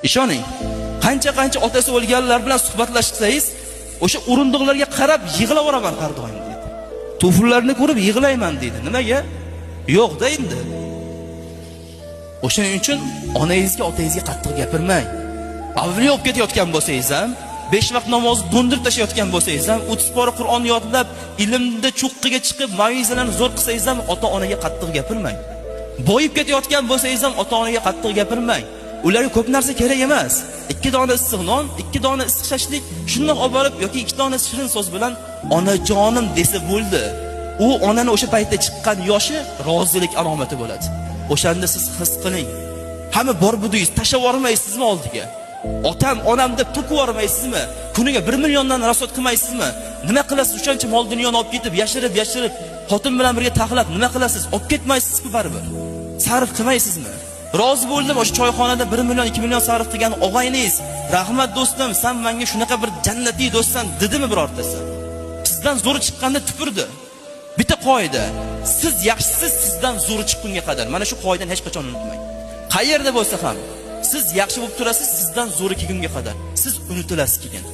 Ishoning, qancha otasi o'lganlar bilan suhbatlashsangiz, o'sha o'rindiqlarga qarab yig'laveraman har doim dedi. Tufullarni ko'rib yig'layman dedi. Nimaga? Yo'q-da endi. O'shaning uchun onangizga, otangizga qattiq gapirmang. Avliyo olib ketayotgan bo'lsangiz ham, 5 vaqt namozni do'ndirib tashlayotgan bo'lsangiz ham, 30 pora Qur'on yodlab, ilmda cho'qqiga chiqib, mavizalarni zo'r qilsangiz ham ota-onaga qattiq gapirmang. Boyib ketayotgan bo'lsangiz ham ota-onaga qattiq gapirmang. Ularga ko'p narsa kerak emas. 2 dona issiq non, 2 dona issiq shashlik, shundoq olib borib yoki 2 dona shirin so'z bilan onajonim desa bo'ldi. U onani o'sha paytda chiqqan yoshi rozilik alomati bo'ladi. O'shanda siz his qiling. Hamma bor budingiz tashlab yormaysizmi oldiga? Otam, onam deb to'kib yormaysizmi? Kuniga 1 milliondan rasot qilmaysizmi? Nima qilasiz? O'shancha mol dunyoni olib ketib, yashirib, xotin bilan birga taxlab nima qilasiz? Olib ketmaysizmi baribir? Sarf qilmaysizmi? Rozi bo'ldim o'sha choyxonada 1 million, 2 million sarf qilgan og'ayningiz, rahmat do'stim, sen menga shunaqa bir jannatiy do'stsan dedimi birortasi? Sizdan zo'ri chiqqanda tupurdi. Bitta qoida, siz yaxshisiz sizdan zo'ri chiqqunga qadar. Mana shu qoidani hech qachon unutmang. Qayerda bo'lsa ham siz yaxshi bo'lib turasiz sizdan zo'ri kelgunga qadar. Siz unutilasiz keyin.